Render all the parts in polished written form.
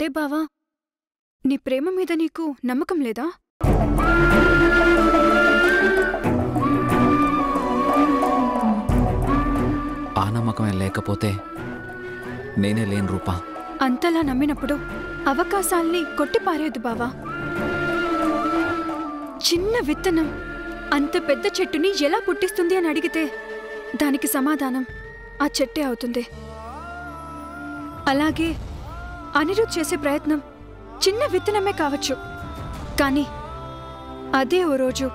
అంటే బావా, నీ ప్రేమ మీద నీకు నమ్మకం లేదా? ఆ నమ్మకమే లేకపోతే నేనే లేను రూపా. అంతలా నమ్మినప్పుడు అవకాశాల్ని కొట్టిపారేయదు బావా. చిన్న విత్తనం అంత పెద్ద చెట్టుని ఎలా పుట్టిస్తుంది అని అడిగితే దానికి సమాధానం ఆ చెట్టే అవుతుంది. అలాగే అనిరుద్ చేసే ప్రయత్నం చిన్న విత్తనమే కావచ్చు, కానీ అదే ఓ రోజు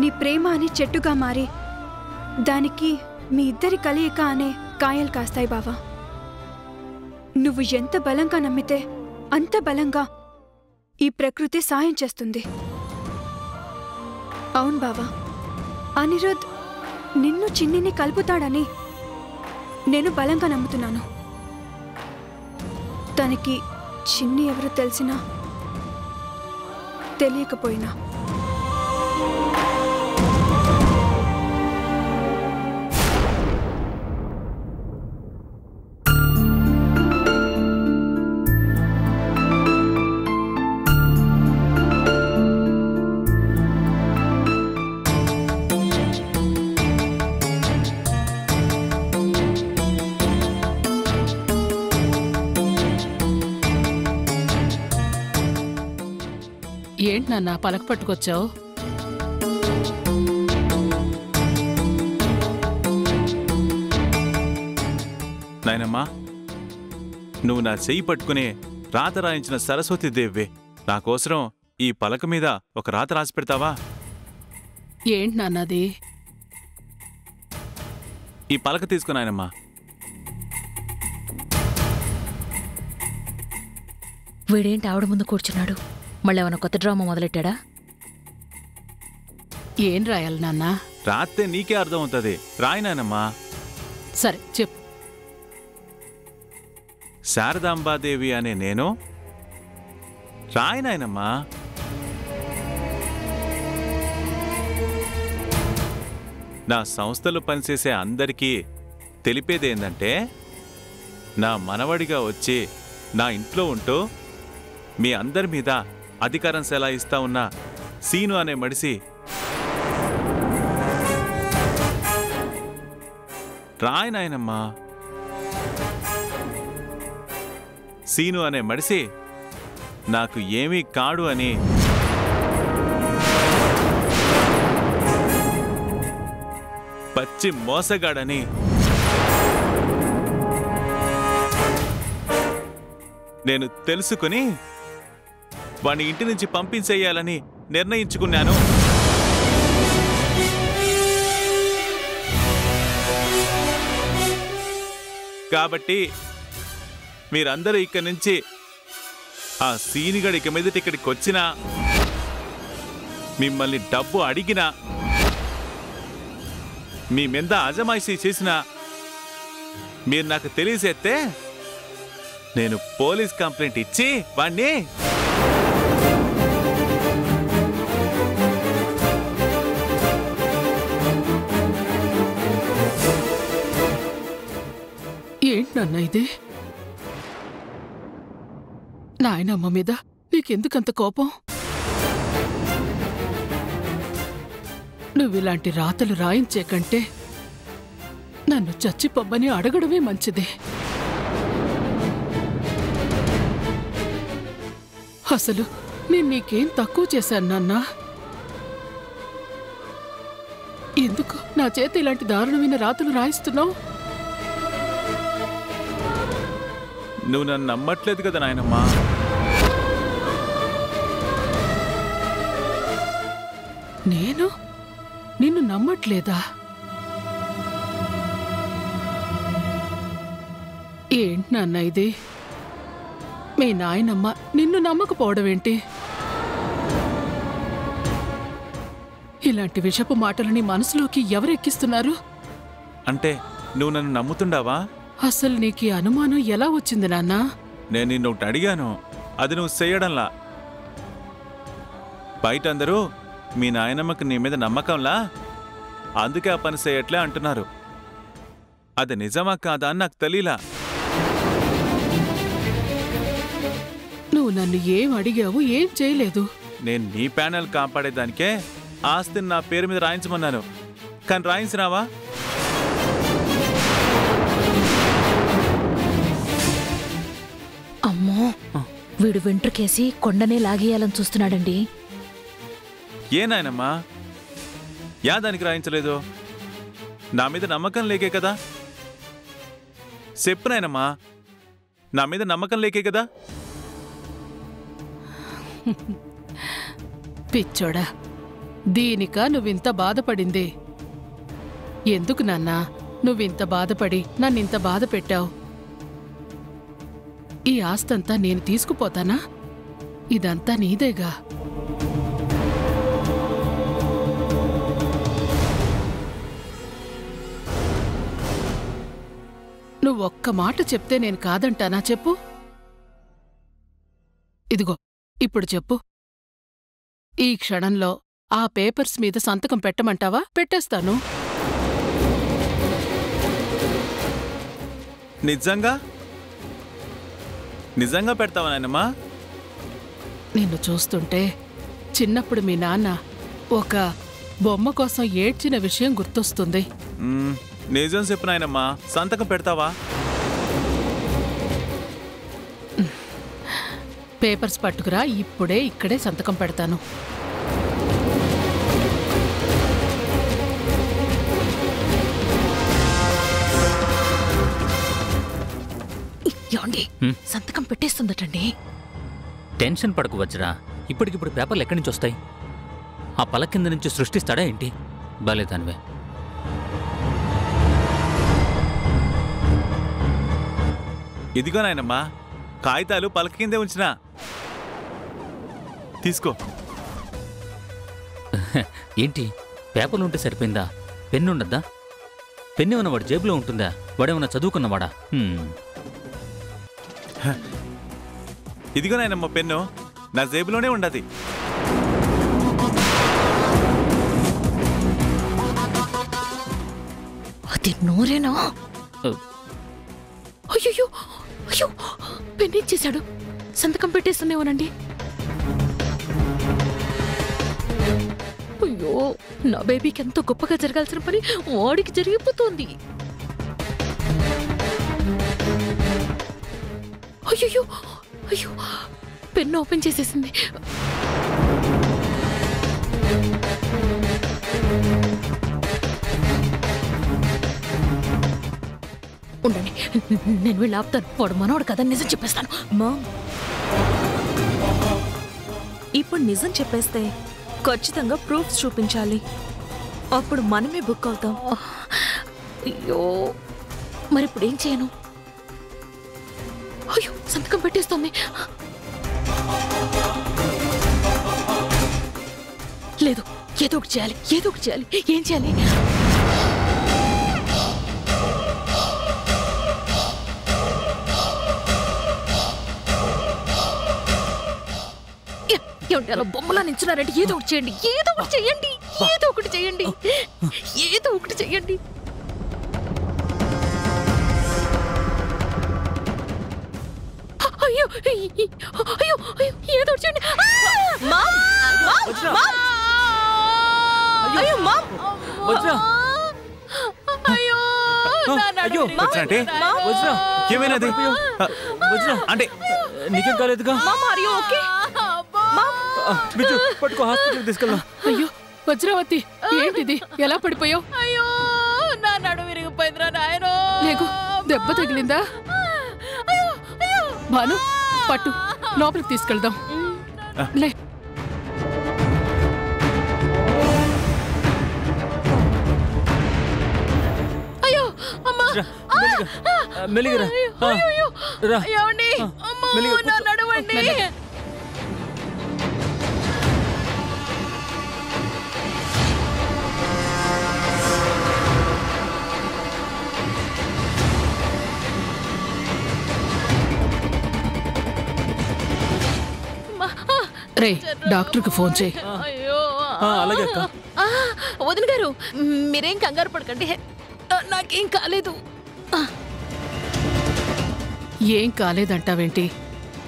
నీ ప్రేమ అని చెట్టుగా మారి దానికి మీ ఇద్దరి కలయిక అనే కాయలు కాస్తాయి బావా. నువ్వు ఎంత బలంగా నమ్మితే అంత బలంగా ఈ ప్రకృతి సాయం చేస్తుంది. అవును బావా, అనిరుద్ నిన్ను చిన్నిని కలుపుతాడని నేను బలంగా నమ్ముతున్నాను. తనకి చిన్ని ఎవరు తెలిసినా తెలియకపోయినా ఏంటి నాన్న పలక పట్టుకొచ్చావు? నాయనమ్మా, నువ్వు నా చెయ్యి పట్టుకుని రాత రాయించిన సరస్వతీదేవి, నా కోసరం ఈ పలక మీద ఒక రాత రాసి పెడతావా? ఏంటి నాన్నది? ఈ పలక తీసుకు నాయనమ్మా. వీడేంటి ఆవిడ ముందు కూర్చున్నాడు? మళ్ళీ ఏమైనా కొత్త డ్రామా మొదలెట్టాడా? ఏం రాయాలి నాన్న? రాస్తే నీకే అర్థం అవుతుంది, రాయి నాయనమ్మా. సరే చెప్పు. శారదాంబాదేవి అనే నేను రాయి నాయనమ్మా. నా సంస్థలో పనిచేసే అందరికీ తెలిపేదేందంటే, నా మనవడిగా వచ్చి నా ఇంట్లో ఉంటూ మీ అందరి మీద అధికారం సెలాయిస్తా ఉన్న సీను అనే మడిసి రాయి నాయనమ్మా. సీను అనే మడిసి నాకు ఏమీ కాడు అని పచ్చి మోసగాడని నేను తెలుసుకుని వాణ్ణి ఇంటి నుంచి పంపించేయాలని నిర్ణయించుకున్నాను. కాబట్టి మీరందరూ ఇక్కడి నుంచి ఆ సీనిగడు ఇక మీదట ఇక్కడికి వచ్చినా, మిమ్మల్ని డబ్బు అడిగినా, మీ మీద అజమాయిషీ చేసినా మీరు నాకు తెలియజేస్తే నేను పోలీస్ కంప్లైంట్ ఇచ్చి వాణ్ణి ఏంటి నాన్న ఇది? నాయనమ్మ మీద నీకెందుకంత కోపం? నువ్విలాంటి రాతలు రాయించే కంటే నన్ను చచ్చిపోమ్మని అడగడమే మంచిది. అసలు నేను నీకేం తక్కువ చేశాను నాన్నా? ఎందుకు నా చేత ఇలాంటి దారుణమైన రాతలు రాయిస్తున్నావు? నువ్వు నన్ను నమ్మట్లేదు కదా నాయనమ్మా. నేను నిన్ను నమ్మట్లేదా? ఏంటి నాన్న ఇది? మీ నాయనమ్మ నిన్ను నమ్మకపోవడం ఏంటి? ఇలాంటి విషపు మాటలని మనసులోకి ఎవరెక్కిస్తున్నారు? అంటే నువ్వు నన్ను నమ్ముతుండావా? అసలు నీకు అనుమానం ఎలా వచ్చింది నాన్నా? నేను నిన్ను ఒకటి అడిగాను, అది నువ్వు చేయడంలా. బయట అందరూ మీ నాయనమ్మకి నీ మీద నమ్మకంలా, అందుకే ఆ పని చేయట్లే అంటున్నారు. అది నిజమా కాదా అని నాకు తెలీలా. నన్ను ఏం అడిగావు, ఏం చేయలేదు. నేను నీ ప్యానెల్ కాపాడేదానికే ఆస్తిని నా పేరు మీద రాయించమన్నాను, కానీ రాయించినావా? అమ్మో, వీడు వెంట్రుకేసి కొండనే లాగేయాలని చూస్తున్నాడండి. ఏ నాయనమ్మా, దానికి రాయించలేదు? నా మీద నమ్మకం లేకే కదా? చెప్పు నాయనమ్మా, నా మీద నమ్మకం లేకే కదా? పిచ్చోడా, దీనిక నువ్వింత బాధపడింది? ఎందుకు నాన్నా నువ్వింత బాధపడి నన్నింత బాధ పెట్టావు? ఈ ఆస్తంతా నేను తీసుకుపోతానా? ఇదంతా నీదేగా. నువ్వొక్క మాట చెప్తే నేను కాదంటానా చెప్పు? ఇదిగో ఇప్పుడు చెప్పు. ఈ క్షణంలో ఆ పేపర్స్ మీద సంతకం పెట్టమంటావా? పెట్టేస్తాను. నిజంగా నిజంగా పెడతావా నాయనమ్మా? నిన్ను చూస్తుంటే చిన్నప్పుడు మీ నాన్న ఒక బొమ్మ కోసం ఏడ్చిన విషయం గుర్తొస్తుంది. నిజం చెప్పు నాయనమ్మా, సంతకం పెడతావా? పేపర్స్ పట్టుకురా, ఇప్పుడే ఇక్కడే సంతకం పెడతాను. యాండి, సంతకం పెట్టేస్తుందటండి. టెన్షన్ పడకు వజ్రా, ఇప్పటికిప్పుడు పేపర్లు ఎక్కడి నుంచి వస్తాయి? ఆ పల కింద నుంచి సృష్టిస్తాడా ఏంటి? బాలేదానివే. ఇదిగో నాయనమ్మా, కాగితాలు పలక కిందే ఉంచినా, తీసుకో. ఏంటి, పేపర్లు ఉంటే సరిపోయిందా? పెన్ను ఉండద్దా? పెన్ను ఏమన్నా వాడు జేబులో ఉంటుందా? వాడేమన్నా చదువుకున్నవాడా? ఇదిగో నాయనమ్మ పెన్ను, నా జేబులోనే ఉండదు. అది నూరేనా? అయ్యో అయ్యో, పెన్నిచ్చేశాడు. సంతకం పెట్టేస్తున్నావునండి. అయ్యో, నా బేబీకి ఎంతో గొప్పగా జరగాల్సిన పని వాడికి జరిగిపోతోంది. అయ్యో అయ్యో, పెన్ను ఓపెన్ చేసేసింది. ఉండండి, నేను వీళ్ళు ఆపుతాను. వాడు మనోడు కదా, నిజం చెప్పేస్తాను. ఇప్పుడు నిజం చెప్పేస్తే ఖచ్చితంగా ప్రూఫ్స్ చూపించాలి, అప్పుడు మనమే బుక్ అవుతాం. అయ్యో, మరి ఇప్పుడు ఏం చేయను? అయ్యో, సంతకం పెట్టేస్తుంది. లేదు, ఏదో ఒకటి చేయాలి, ఏదో ఒకటి చేయాలి. ఏం చేయాలి? ఏమిటి అలా బొమ్మలా నించున్నారంటే? ఏదో ఒకటి చేయండి, ఏదో ఒకటి చేయండి, ఏదో ఒకటి చేయండి, ఏదో ఒకటి చేయండి. అయ్యో అయ్యో అయ్యో, ఏదో ఒకటి చేయండి. ఏమైనది అంటే? నీకేం కాలేదుగా? పట్టుకో, హాస్పిటల్ తీసుకెళ్దాం. అయ్యో వజ్రావతి, ఏంటిది? ఎలా పడిపోయావు? అయ్యో, నా నడు విరిగిపోయిందిరా నాయనో. లేకు, దెబ్బ తగిలిందా? భాను, పట్టు, లోపలికి తీసుకెళ్దాం. లే. అయ్యో అమ్మా, మెలిగిరా. ఏమండి? అమ్మో, నా నడువండి. రే, డాక్టర్కి ఫోన్ చేయి. అలాగే అక్క. వదిన గారు, మీరేం కంగారు పడకండి, నాకేం కాలేదు. ఏం కాలేదంటావేంటి?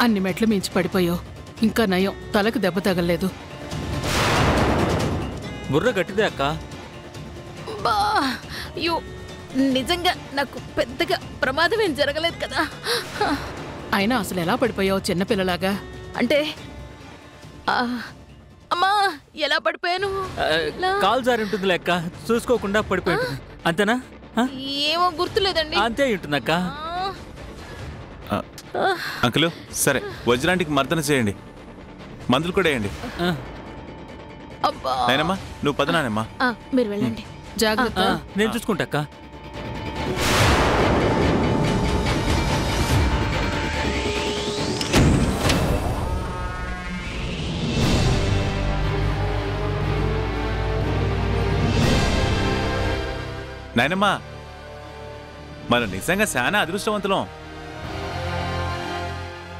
అన్ని మెట్లు మించి పడిపోయావు. ఇంకా నయం, తలకు దెబ్బ తగలేదు. బుర్ర గట్టిదే అక్క. బా అయ్యో, నిజంగా నాకు పెద్దగా ప్రమాదం ఏం జరగలేదు కదా. అయినా అసలు ఎలా పడిపోయావు చిన్నపిల్లలాగా? అంటే అమ్మా ఎలా పడిపోయాను? కాలు జారి ఉంటుంది లెక్క, చూసుకోకుండా పడిపోయి ఉంటుంది. అంతేనా? ఏమో గుర్తులేదండి. అంతే ఉంటుందక్క. అంకులు సరే, వజ్రాంటికి మర్దన చేయండి, మందులు కూడా వేయండి. అబ్బా నాయనమ్మా నువ్వు పదనానమ్మా. మీరు వెళ్ళండి. జాగ్రత్త. నేను చూసుకుంటా అక్క. నాయనమ్మా మనం నిజంగా చాలా అదృష్టవంతులం.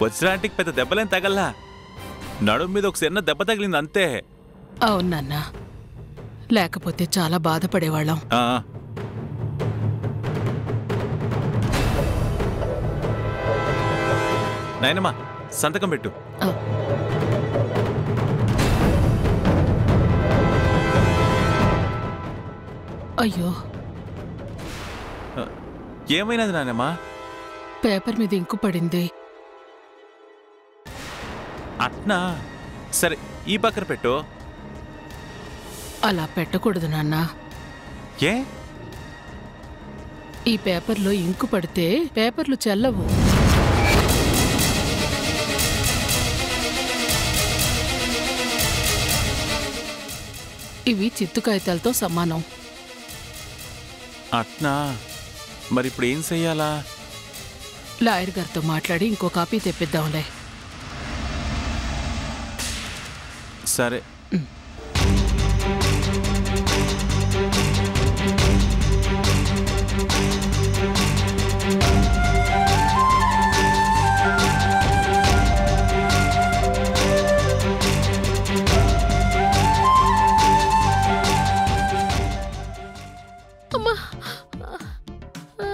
వజ్రాంటికి పెద్ద దెబ్బలేం తగల్లా, నడుం మీద ఒక చిన్న దెబ్బ తగిలింది అంతే. అవునన్నా, లేకపోతే చాలా బాధపడేవాళ్ళం. నాయనమ్మా సంతకం పెట్టు. అయ్యో, ఏమైనది నాయనమ్మా? పేపర్ మీద ఇంకు పడింది. అట్నా? సరే ఈ పక్కన పెట్టు. అలా పెట్టకూడదు నాన్నా. ఏ? ఈ పేపర్లో ఇంకు పడితే పేపర్లు చెల్లవు. ఇవి చిత్తు కాగితాలతో సమానం. అట్నా? మరి ఇప్పుడు ఏం చెయ్యాలా? లాయర్ గారితో మాట్లాడి ఇంకో కాపీ తెప్పిద్దాంలే. సరే.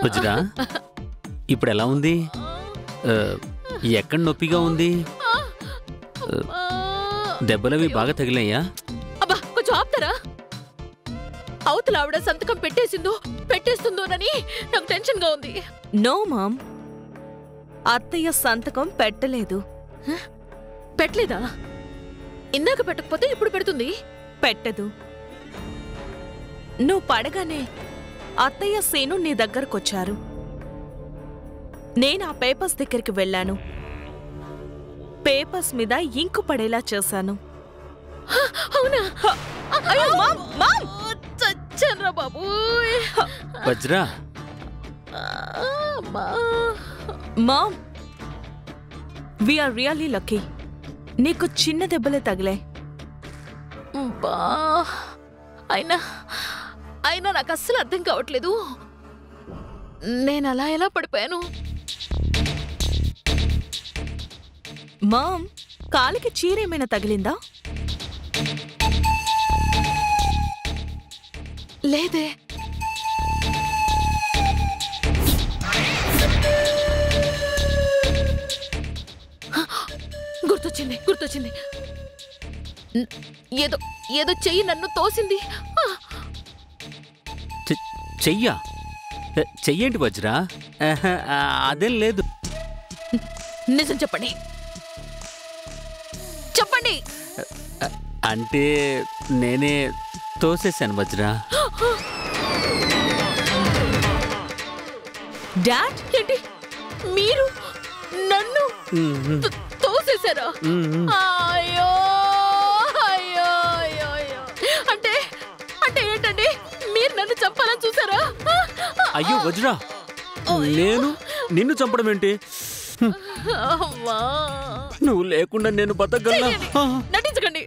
వజ్రా, ఇప్పుడు ఎలా ఉంది? ఎక్కడ నొప్పిగా ఉంది? దెబ్బలవి బాగా తగిలాయా? అబ్బా కొంచెం ఆపుతారా? అవతల ఆవిడ సంతకం పెట్టేస్తుందోనని నాకు టెన్షన్ గా ఉంది. నో మామ్, అత్తయ్య సంతకం పెట్టలేదు. పెట్టలేదా? ఇందాక పెట్టకపోతే ఇప్పుడు పెడుతుంది. పెట్టదు. నువ్వు పడగానే అత్తయ్య సీను నీ దగ్గరకొచ్చారు. నేను ఆ పేపర్స్ దగ్గరికి వెళ్ళాను. పేపర్స్ మీద ఇంకు పడేలా చేశాను. అవునా? చచ్చన్రా బాబు. Vajra, ma'am, we are really lucky. నీకు చిన్న దెబ్బలే తగిలే. అయినా నాకు అస్సలు అర్థం కావట్లేదు, నేను అలా ఎలా పడిపోయాను. మామ్, కాలికి చీరేమైనా తగిలిందా? లేదే. గుర్తొచ్చింది. ఏదో చెయ్యి నన్ను తోసింది. చెయ్యా? చెయ్యేంటి వజ్రా? అదేం లేదు. నిజం చెప్పండి. అంటే నేనే తోసేశాను వజ్రా. డాడ్, ఏంటి మీరు నన్ను తోసేశారా? అయ్యో అయ్యో అయ్యో అయ్యో. అంటే ఏంటండి, మీరు నన్ను చంపాలని చూసారా? అయ్యో వజ్రా, నేను నిన్ను చంపడం ఏంటి? నువ్వు లేకుండా నేను బతకగలనా? నటించకండి.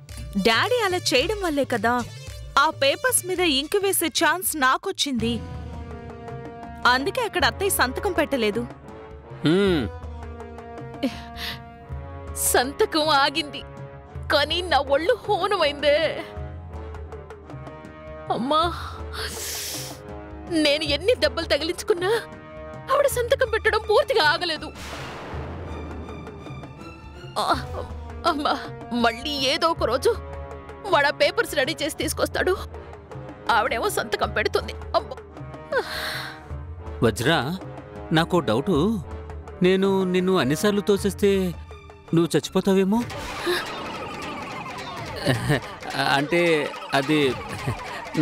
డాడీ అలా చేయడం వల్లే కదా ఆ పేపర్స్ మీద ఇంకు వేసే ఛాన్స్ నాకొచ్చింది. అందుకే అక్కడ అత్తయ్య సంతకం పెట్టలేదు. సంతకం ఆగింది, కానీ నా ఒళ్ళు హోనమైందే. అమ్మా, నేను ఎన్ని దెబ్బలు తగిలించుకున్నా ఆవిడ సంతకం పెట్టడం పూర్తిగా ఆగలేదు. అమ్మా, మళ్ళీ ఏదో ఒక రోజు వాడు ఆ పేపర్స్ రెడీ చేసి తీసుకొస్తాడు. ఆవిడేమో సంతకం పెడుతుంది. అమ్మో. వజ్రా, నాకు డౌటు. నేను నిన్ను అన్నిసార్లు తోసేస్తే నువ్వు చచ్చిపోతావేమో. అంటే అది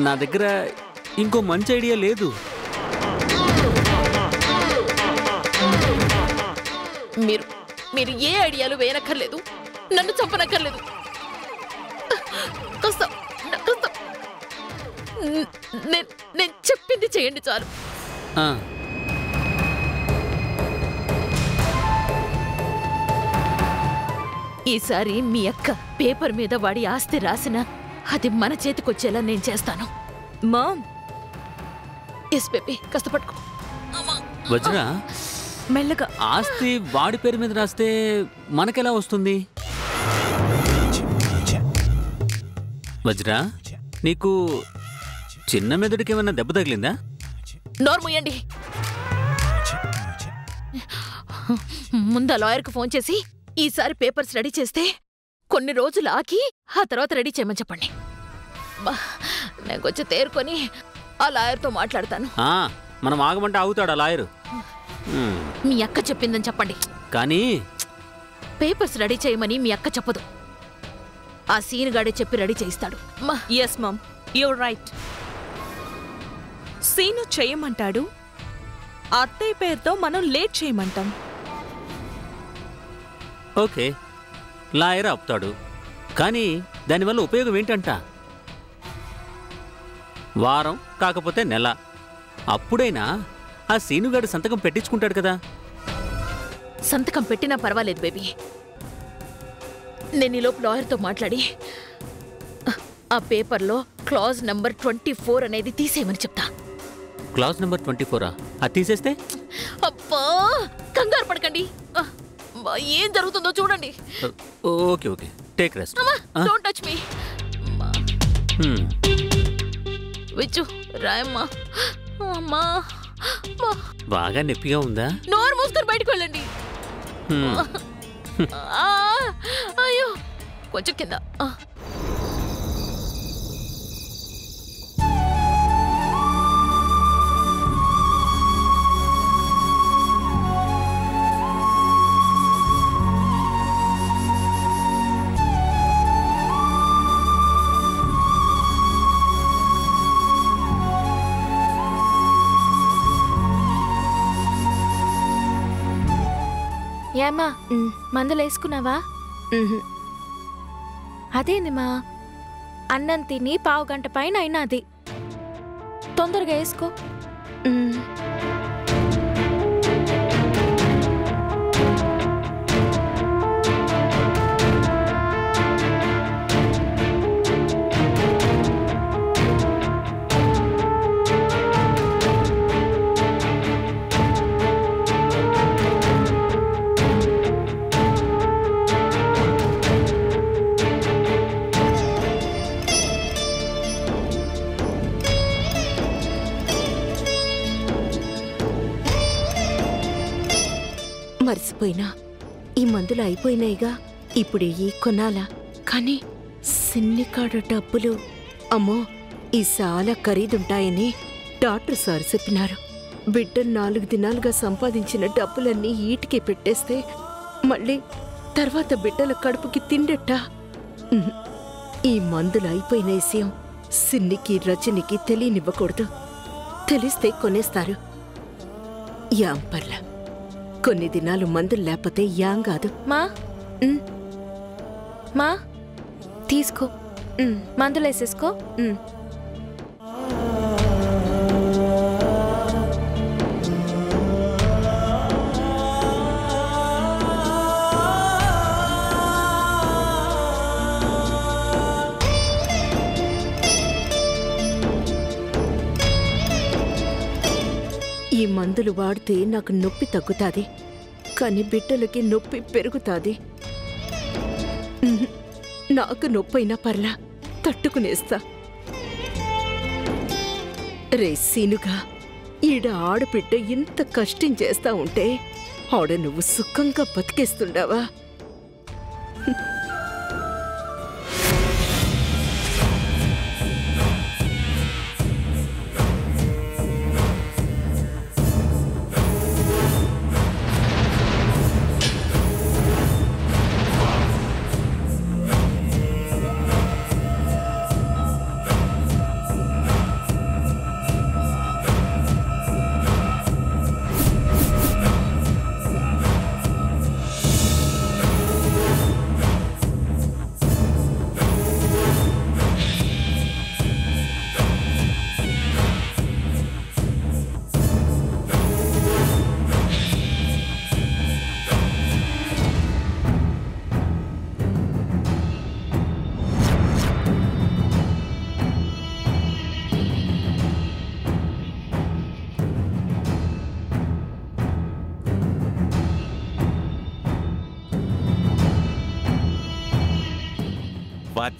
నా దగ్గర ఇంకో మంచి ఐడియా లేదు. మీరు ఏ ఐడియాలు వేయనక్కర్లేదు, నన్ను చంపనక్కర్లేదు. నేను చెప్పింది చేయండి చాలు. ఈసారి మీ అక్క పేపర్ మీద వాడి ఆస్తి రాసిన అది మన చేతికొచ్చేలా నేను చేస్తాను. మామ్. ఎస్ బేబీ, కాస్త పట్టుకో. వజ్రా, మెల్లగా. ఆస్తి వాడి పేరు మీద రాస్తే మనకెలా వస్తుంది? వజ్రా, నీకు చిన్న మెదడుకి ఏమన్నా దెబ్బ తగిలిందా? నోర్ముయ్యండి. ముందు లాయర్కి ఫోన్ చేసి ఈసారి పేపర్స్ రెడీ చేస్తే కొన్ని రోజులు ఆకి ఆ తర్వాత రెడీ చేయమని చెప్పండి. నేను కొంచెం తేరుకొని ఆ లాయర్తో మాట్లాడతాను. మనం ఆగమంటే ఆగుతాడు ఆ లాయరు. మీ అక్క చెప్పిందని చెప్పండి. కానీ పేపర్స్ రెడీ చేయమని మీ అక్క చెప్పదు. ఆ సీన్ గాడే చెప్పి రెడీ చేయిస్తాడు. Yes ma'am, you're right. Scene చేయమంటాడు, అత్తయ్య పేరుతో మనం లేట్ చేయమంటాం. ఓకే, లాయర్ ఆపుతాడు. కానీ దానివల్ల ఉపయోగం ఏంటంట? వారం కాకపోతే నెల, అప్పుడైనా ఆ సీనుగాడు సంతకం పెట్టించుకుంటాడు కదా. సంతకం పెట్టినా పర్వాలేదు బేబీ. నేను ఈలోపు లాయర్తో మాట్లాడి ఆ పేపర్లో క్లాజ్ నెంబర్ 24 అనేది తీసేయమని చెప్తా. Clause number 24? అది తీసేస్తే? అబ్బా, కంగారు పడకండి. ఏం జరుగుతుందో చూడండి. Okay okay, take rest. Don't touch me. విచ్చు రాయమ్మా. అమ్మా, బాగా నొప్పిగా ఉందా? నోరు మూసుకొని బయటకు వెళ్ళండి. అయ్యో, కొంచెం కింద. ఏమ్మా, మందులేసుకున్నావా? అదేందిమా, అన్నం తిని 1/2 గంట పైన అయినది. తొందరగా వేసుకో. మర్చిపోయినా, ఈ మందులు అయిపోయినాయిగా, ఇప్పుడు ఈ కొనాలా. కానీ సిన్నికాడ డబ్బులు అమ్మో, ఈ చాలా ఖరీదుంటాయని డాక్టర్ సార్ చెప్పినారు. బిడ్డ 4 దినాలుగా సంపాదించిన డబ్బులన్నీ ఈటికే పెట్టేస్తే మళ్ళీ తర్వాత బిడ్డల కడుపుకి తిండెట్టా. ఈ మందులు అయిపోయిన విషయం సిన్నికి రజనికి తెలియనివ్వకూడదు. తెలిస్తే కొనేస్తారు. యాంపర్ల కొన్ని దినాలు మందులు లేకపోతే యాం కాదు. మా తీసుకో, మందులేసేసుకో. ఈ మందులు వాడితే నాకు నొప్పి తగ్గుతాది, కానీ బిడ్డలకి నొప్పి పెరుగుతాది. నాకు నొప్పైనా పర్లా, తట్టుకునేస్తా. రే సీనుగా, ఈడ ఆడబిడ్డ ఇంత కష్టం చేస్తా ఉంటే ఆడ నువ్వు సుఖంగా బతికేస్తుండావా?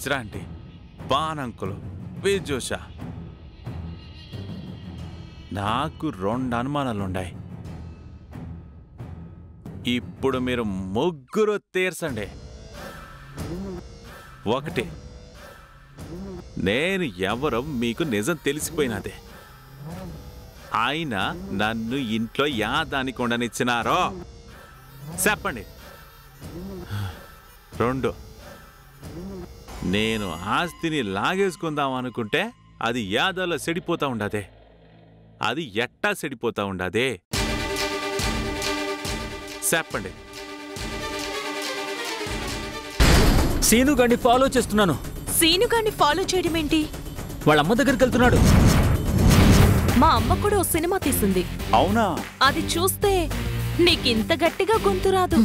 వజ్రాంటి బానంకులు విజోష నాకు 2 అనుమానాలుండాయి. ఇప్పుడు మీరు ముగ్గురు తీర్చండి. 1, నేను ఎవరో మీకు నిజం తెలిసిపోయినదే. ఆయన నన్ను ఇంట్లో యాదానికి ఉండనిచ్చినారో చెప్పండి. 2, నేను ఆస్తిని లాగేసుకుందాం అనుకుంటే అది యాదాలో సెడిపోతా ఉండదే. అది ఎట్టా సెడిపోతా ఉండదే చెప్పండి. సీనుగాడిని ఫాలో చేస్తున్నాను. సీనుగాన్ని ఫాలో చేయడం ఏంటి? వాళ్ళ అమ్మ దగ్గరికి వెళ్తున్నాడు. మా అమ్మ కూడా ఓ సినిమా తీసింది. అవునా? అది చూస్తే నీకింత గట్టిగా గొంతు రాదు.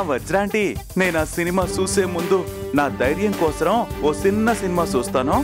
వజ్రాంటి, నేను ఆ సినిమా చూసే ముందు నా ధైర్యం కోసం ఓ చిన్న సినిమా చూస్తాను.